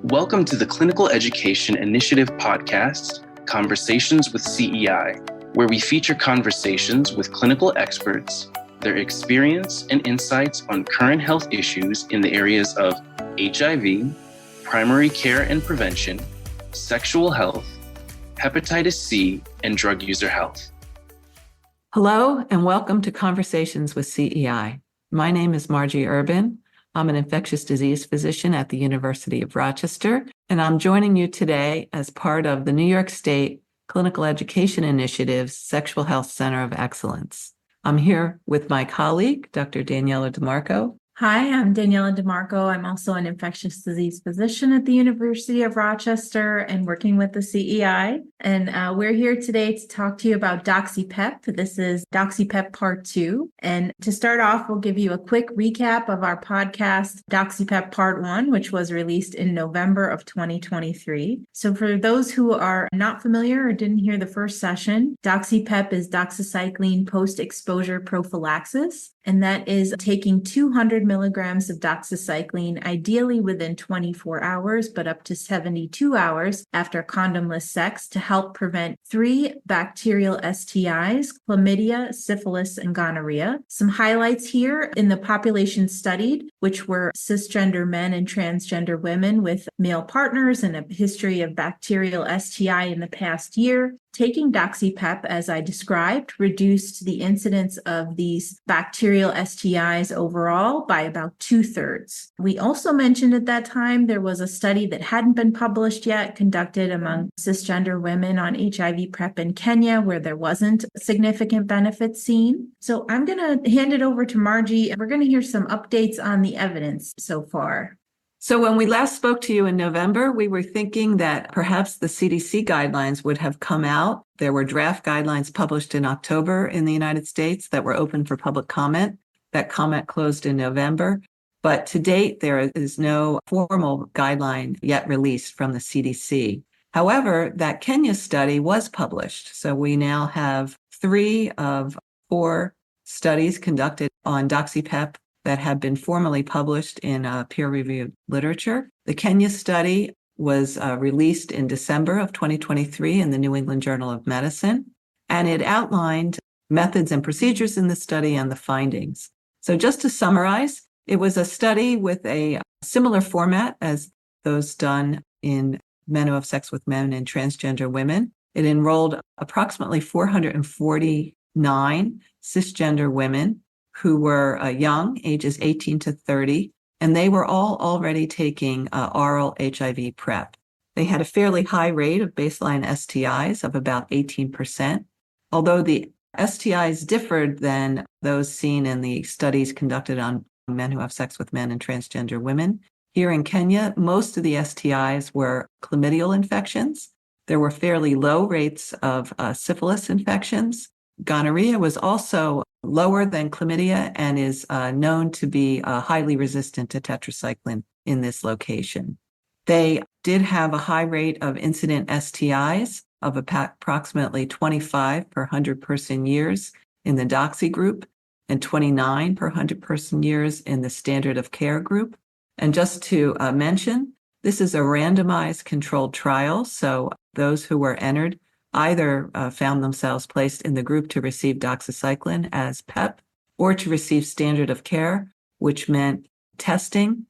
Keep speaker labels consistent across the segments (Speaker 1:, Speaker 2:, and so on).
Speaker 1: Welcome to the Clinical Education Initiative podcast, Conversations with CEI, where we feature conversations with clinical experts, their experience and insights on current health issues in the areas of HIV, primary care and prevention, sexual health, hepatitis C, and drug user health.
Speaker 2: Hello, and welcome to Conversations with CEI. My name is Marguerite Urban. I'm an infectious disease physician at the University of Rochester, and I'm joining you today as part of the New York State Clinical Education Initiative's Sexual Health Center of Excellence. I'm here with my colleague, Dr. Daniela DiMarco.
Speaker 3: Hi, I'm Daniela DiMarco. I'm also an infectious disease physician at the University of Rochester and working with the CEI. And we're here today to talk to you about Doxy-PEP. This is Doxy-PEP Part 2. And to start off, we'll give you a quick recap of our podcast, Doxy-PEP Part 1, which was released in November of 2023. So for those who are not familiar or didn't hear the first session, Doxy-PEP is doxycycline post-exposure prophylaxis. And that is taking 200 milligrams of doxycycline, ideally within 24 hours, but up to 72 hours after condomless sex to help prevent 3 bacterial STIs, chlamydia, syphilis, and gonorrhea. Some highlights here in the population studied, which were cisgender men and transgender women with male partners and a history of bacterial STI in the past year. Taking Doxy-PEP, as I described, reduced the incidence of these bacterial STIs overall by about 2/3. We also mentioned at that time there was a study that hadn't been published yet, conducted among cisgender women on HIV PrEP in Kenya, where there wasn't significant benefit seen. So I'm going to hand it over to Margie. We're going to hear some updates on the evidence so far.
Speaker 2: So when we last spoke to you in November, we were thinking that perhaps the CDC guidelines would have come out. There were draft guidelines published in October in the United States that were open for public comment. That comment closed in November. But to date, there is no formal guideline yet released from the CDC. However, that Kenya study was published. So we now have 3 of 4 studies conducted on Doxy-PEP that have been formally published in peer-reviewed literature. The Kenya study was released in December of 2023 in the New England Journal of Medicine, and it outlined methods and procedures in the study and the findings. So just to summarize, it was a study with a similar format as those done in men who have sex with men and transgender women. It enrolled approximately 449 cisgender women who were young, ages 18 to 30, and they were all already taking oral HIV PrEP. They had a fairly high rate of baseline STIs of about 18%, although the STIs differed than those seen in the studies conducted on men who have sex with men and transgender women. Here in Kenya, most of the STIs were chlamydial infections. There were fairly low rates of syphilis infections. Gonorrhea was also lower than chlamydia and is known to be highly resistant to tetracycline in this location. They did have a high rate of incident STIs of approximately 25 per 100 person years in the Doxy group and 29 per 100 person years in the standard of care group. And just to mention, this is a randomized controlled trial, so those who were entered either found themselves placed in the group to receive doxycycline as PEP or to receive standard of care, which meant testing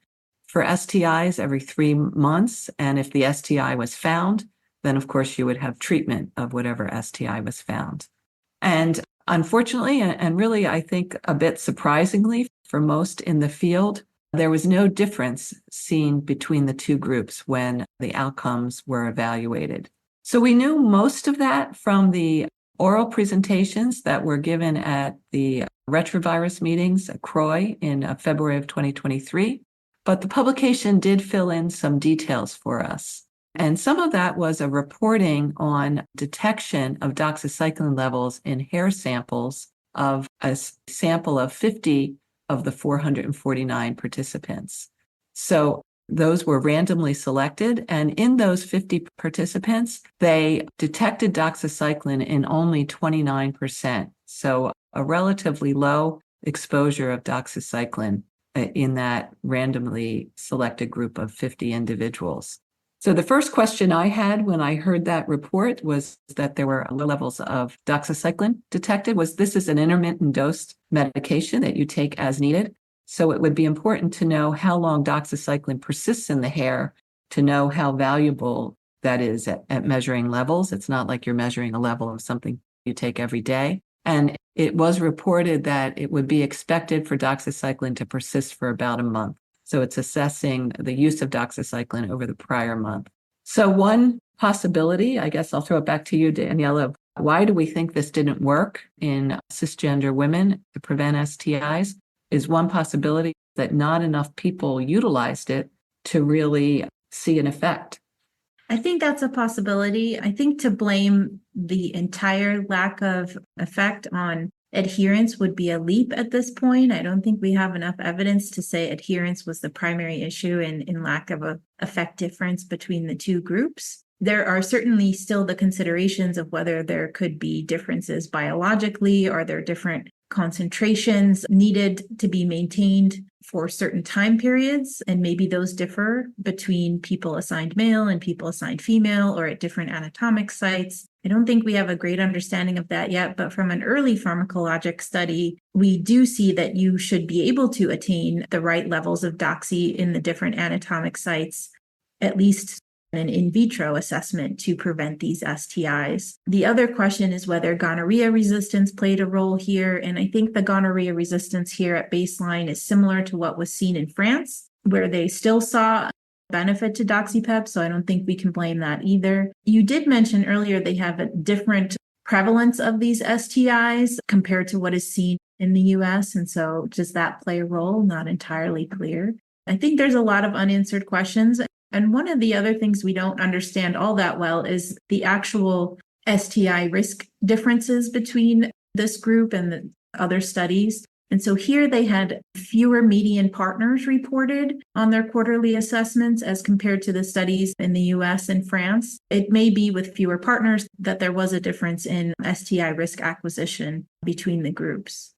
Speaker 2: for STIs every 3 months. And if the STI was found, then of course you would have treatment of whatever STI was found. And unfortunately, and really I think a bit surprisingly for most in the field, there was no difference seen between the 2 groups when the outcomes were evaluated. So we knew most of that from the oral presentations that were given at the retrovirus meetings at CROI in February of 2023, but the publication did fill in some details for us. And some of that was a reporting on detection of doxycycline levels in hair samples of a sample of 50 of the 449 participants. So those were randomly selected, and in those 50 participants, they detected doxycycline in only 29%. So a relatively low exposure of doxycycline in that randomly selected group of 50 individuals. So the first question I had when I heard that report was that there were low levels of doxycycline detected. This is an intermittent dose medication that you take as needed. So it would be important to know how long doxycycline persists in the hair to know how valuable that is at measuring levels. It's not like you're measuring a level of something you take every day. And it was reported that it would be expected for doxycycline to persist for about a month. So it's assessing the use of doxycycline over the prior month. So one possibility, I guess I'll throw it back to you, Daniela. Why do we think this didn't work in cisgender women to prevent STIs? Is one possibility that not enough people utilized it to really see an effect.
Speaker 3: I think that's a possibility. I think to blame the entire lack of effect on adherence would be a leap at this point. I don't think we have enough evidence to say adherence was the primary issue in lack of a effect difference between the two groups. There are certainly still the considerations of whether there could be differences biologically, or there are different concentrations needed to be maintained for certain time periods, and maybe those differ between people assigned male and people assigned female, or at different anatomic sites. I don't think we have a great understanding of that yet, but from an early pharmacologic study, we do see that you should be able to attain the right levels of doxy in the different anatomic sites, at least an in vitro assessment to prevent these STIs. The other question is whether gonorrhea resistance played a role here. And I think the gonorrhea resistance here at baseline is similar to what was seen in France, where they still saw benefit to Doxy-PEP. So I don't think we can blame that either. You did mention earlier they have a different prevalence of these STIs compared to what is seen in the US. And so does that play a role? Not entirely clear. I think there's a lot of unanswered questions. And one of the other things we don't understand all that well is the actual STI risk differences between this group and the other studies. And so here they had fewer median partners reported on their quarterly assessments as compared to the studies in the US and France. It may be with fewer partners that there was a difference in STI risk acquisition between the groups.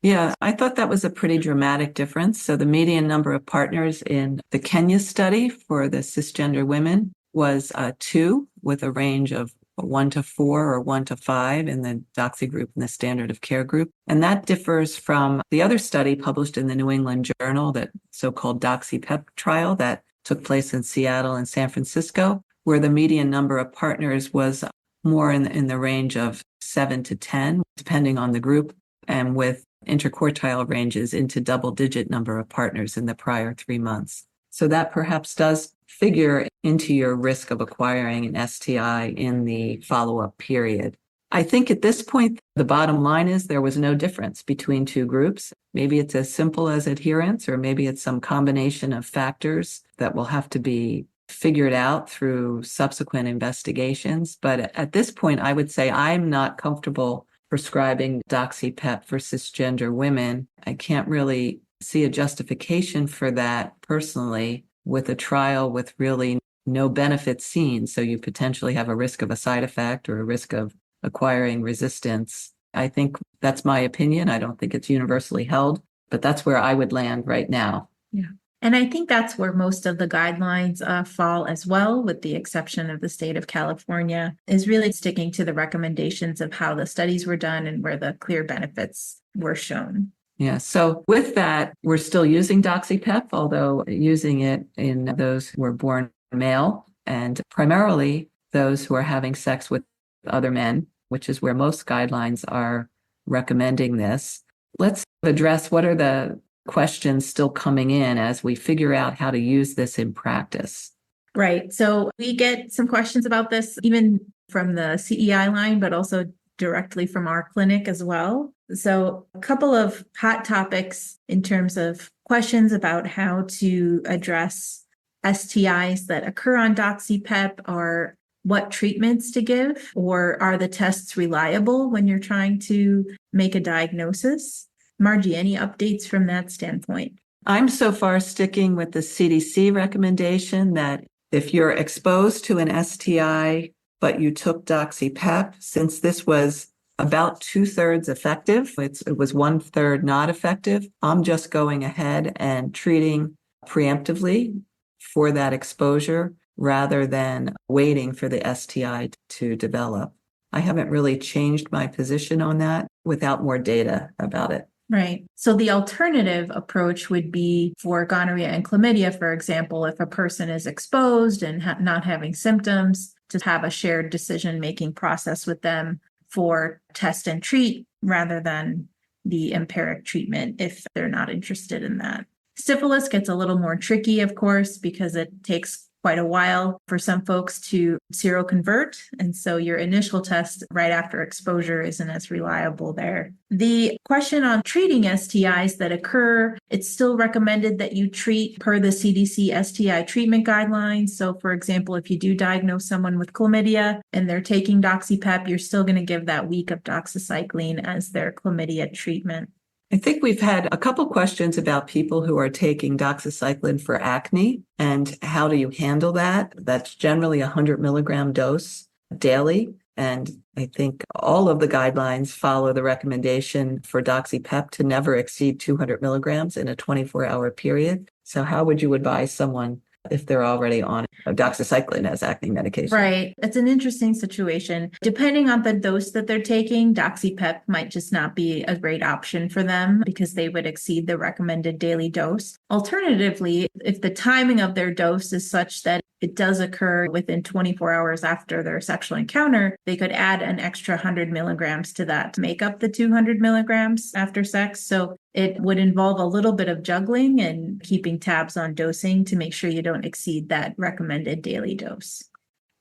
Speaker 2: Yeah, I thought that was a pretty dramatic difference. So the median number of partners in the Kenya study for the cisgender women was 2, with a range of 1 to 4 or 1 to 5 in the Doxy group and the standard of care group. And that differs from the other study published in the New England Journal, that so-called Doxy-PEP trial that took place in Seattle and San Francisco, where the median number of partners was more in the range of 7 to 10, depending on the group, and with interquartile ranges into double-digit number of partners in the prior 3 months. So that perhaps does figure into your risk of acquiring an STI in the follow-up period. I think at this point, the bottom line is there was no difference between two groups. Maybe it's as simple as adherence, or maybe it's some combination of factors that will have to be figured out through subsequent investigations. But at this point, I would say I'm not comfortable prescribing Doxy-PEP for cisgender women. I can't really see a justification for that personally with a trial with really no benefit seen. So you potentially have a risk of a side effect or a risk of acquiring resistance. I think that's my opinion. I don't think it's universally held, but that's where I would land right now.
Speaker 3: Yeah. And I think that's where most of the guidelines fall as well, with the exception of the state of California, is really sticking to the recommendations of how the studies were done and where the clear benefits were shown.
Speaker 2: Yeah. So with that, we're still using Doxy-PEP, although using it in those who were born male, and primarily those who are having sex with other men, which is where most guidelines are recommending this. Let's address what are the questions still coming in as we figure out how to use this in practice.
Speaker 3: Right. So we get some questions about this, even from the CEI line, but also directly from our clinic as well. So a couple of hot topics in terms of questions about how to address STIs that occur on Doxy-PEP are what treatments to give, or are the tests reliable when you're trying to make a diagnosis? Margie, any updates from that standpoint?
Speaker 2: I'm so far sticking with the CDC recommendation that if you're exposed to an STI, but you took Doxy-PEP, since this was about 2/3 effective, it was 1/3 not effective, I'm just going ahead and treating preemptively for that exposure rather than waiting for the STI to develop. I haven't really changed my position on that without more data about it.
Speaker 3: Right. So the alternative approach would be for gonorrhea and chlamydia, for example, if a person is exposed and not having symptoms, to have a shared decision-making process with them for test and treat rather than the empiric treatment if they're not interested in that. Syphilis gets a little more tricky, of course, because it takes quite a while for some folks to seroconvert. And so your initial test right after exposure isn't as reliable there. The question on treating STIs that occur, it's still recommended that you treat per the CDC STI treatment guidelines. So for example, if you do diagnose someone with chlamydia and they're taking Doxy-PEP, you're still going to give that week of doxycycline as their chlamydia treatment.
Speaker 2: I think we've had a couple questions about people who are taking doxycycline for acne and how do you handle that? That's generally a 100 milligram dose daily. And I think all of the guidelines follow the recommendation for Doxy-PEP to never exceed 200 milligrams in a 24-hour period. So how would you advise someone if they're already on doxycycline as acne medication?
Speaker 3: Right. It's an interesting situation. Depending on the dose that they're taking, Doxy-PEP might just not be a great option for them because they would exceed the recommended daily dose. Alternatively, if the timing of their dose is such that it does occur within 24 hours after their sexual encounter, they could add an extra 100 milligrams to that to make up the 200 milligrams after sex. So it would involve a little bit of juggling and keeping tabs on dosing to make sure you don't exceed that recommended daily dose.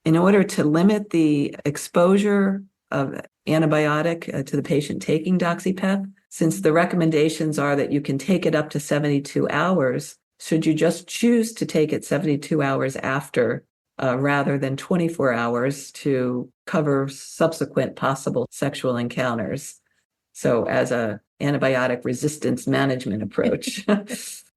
Speaker 2: In order to limit the exposure of antibiotic to the patient taking Doxy-PEP, since the recommendations are that you can take it up to 72 hours, should you just choose to take it 72 hours after rather than 24 hours to cover subsequent possible sexual encounters? So as a antibiotic resistance management approach.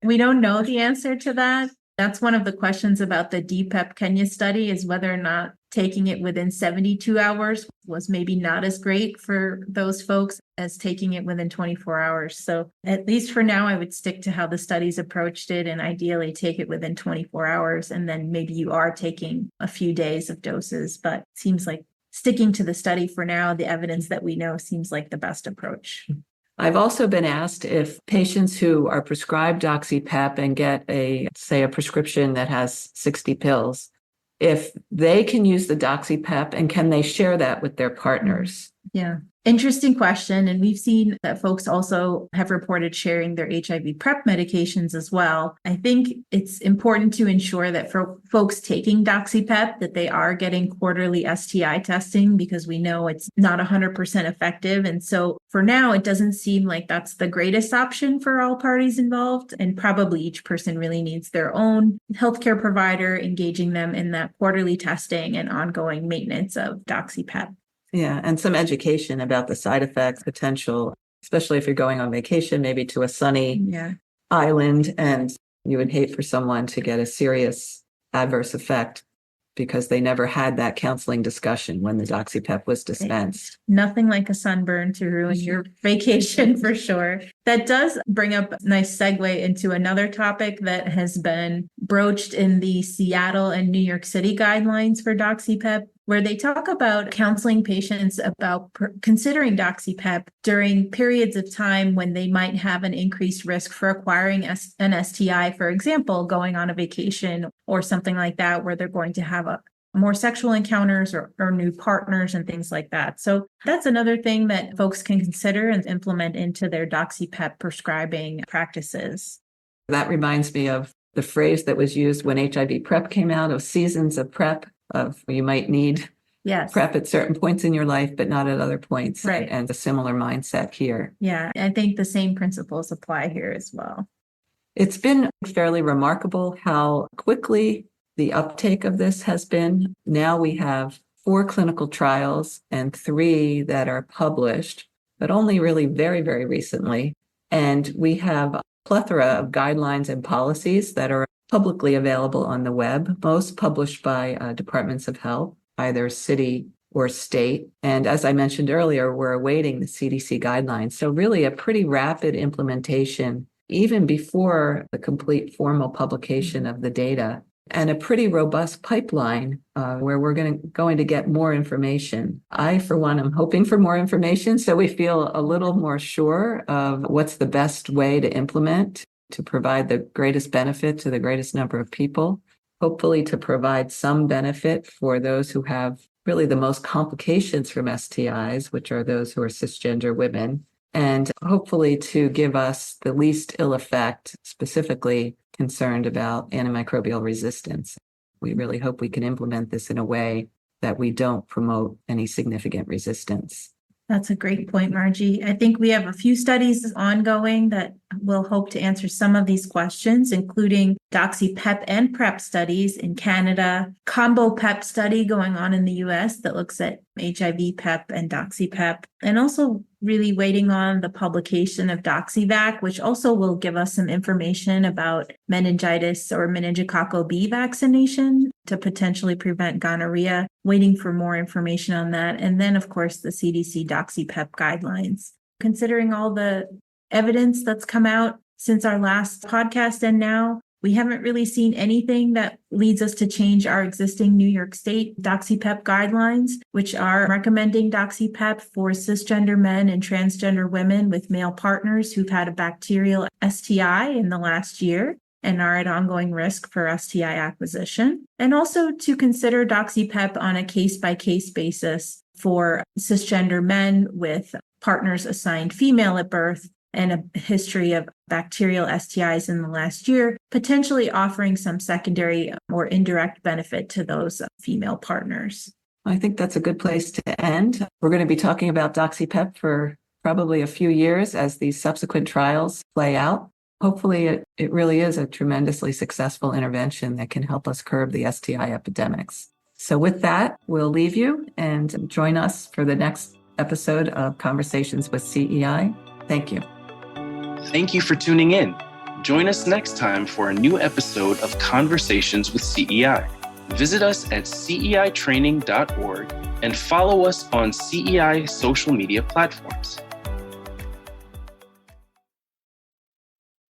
Speaker 3: We don't know the answer to that. That's one of the questions about the DPEP Kenya study, is whether or not taking it within 72 hours was maybe not as great for those folks as taking it within 24 hours. So at least for now, I would stick to how the studies approached it and ideally take it within 24 hours. And then maybe you are taking a few days of doses, but it seems like sticking to the study for now, the evidence that we know seems like the best approach.
Speaker 2: I've also been asked if patients who are prescribed Doxy-PEP and get a prescription that has 60 pills, if they can use the Doxy-PEP and can they share that with their partners?
Speaker 3: Yeah. Interesting question. And we've seen that folks also have reported sharing their HIV PrEP medications as well. I think it's important to ensure that for folks taking Doxy-PEP, that they are getting quarterly STI testing because we know it's not 100% effective. And so for now, it doesn't seem like that's the greatest option for all parties involved. And probably each person really needs their own healthcare provider engaging them in that quarterly testing and ongoing maintenance of Doxy-PEP.
Speaker 2: Yeah, and some education about the side effects potential, especially if you're going on vacation, maybe to a sunny island, and you would hate for someone to get a serious adverse effect because they never had that counseling discussion when the Doxy-PEP was dispensed.
Speaker 3: Nothing like a sunburn to ruin your vacation for sure. That does bring up a nice segue into another topic that has been broached in the Seattle and New York City guidelines for Doxy-PEP, where they talk about counseling patients about considering Doxy-PEP during periods of time when they might have an increased risk for acquiring an STI, for example, going on a vacation or something like that, where they're going to have more sexual encounters or new partners and things like that. So that's another thing that folks can consider and implement into their Doxy-PEP prescribing practices.
Speaker 2: That reminds me of the phrase that was used when HIV PrEP came out, of seasons of PrEP, of you might need PrEP at certain points in your life, but not at other points.
Speaker 3: Right.
Speaker 2: And a similar mindset here.
Speaker 3: Yeah, I think the same principles apply here as well.
Speaker 2: It's been fairly remarkable how quickly the uptake of this has been. Now we have 4 clinical trials and 3 that are published, but only really very, very recently. And we have a plethora of guidelines and policies that are publicly available on the web, most published by departments of health, either city or state. And as I mentioned earlier, we're awaiting the CDC guidelines. So really a pretty rapid implementation, even before the complete formal publication of the data. and a pretty robust pipeline where we're going to get more information. I, for one, am hoping for more information so we feel a little more sure of what's the best way to implement to provide the greatest benefit to the greatest number of people, hopefully to provide some benefit for those who have really the most complications from STIs, which are those who are cisgender women, and hopefully to give us the least ill effect, specifically concerned about antimicrobial resistance. We really hope we can implement this in a way that we don't promote any significant resistance.
Speaker 3: That's a great point, Margie. I think we have a few studies ongoing that will hope to answer some of these questions, including Doxy-PEP and PrEP studies in Canada, combo PEP study going on in the US that looks at HIV PEP and Doxy-PEP, and also really waiting on the publication of DoxyVac, which also will give us some information about meningitis or meningococcal B vaccination to potentially prevent gonorrhea, waiting for more information on that. And then, of course, the CDC Doxy-PEP guidelines. Considering all the evidence that's come out since our last podcast and now, we haven't really seen anything that leads us to change our existing New York State Doxy-PEP guidelines, which are recommending Doxy-PEP for cisgender men and transgender women with male partners who've had a bacterial STI in the last year and are at ongoing risk for STI acquisition. And also to consider Doxy-PEP on a case-by-case basis for cisgender men with partners assigned female at birth and a history of bacterial STIs in the last year, potentially offering some secondary or indirect benefit to those female partners.
Speaker 2: I think that's a good place to end. We're going to be talking about Doxy-PEP for probably a few years as these subsequent trials play out. Hopefully, it really is a tremendously successful intervention that can help us curb the STI epidemics. So with that, we'll leave you and join us for the next episode of Conversations with CEI. Thank you.
Speaker 1: Thank you for tuning in. Join us next time for a new episode of Conversations with CEI. Visit us at ceitraining.org and follow us on CEI social media platforms.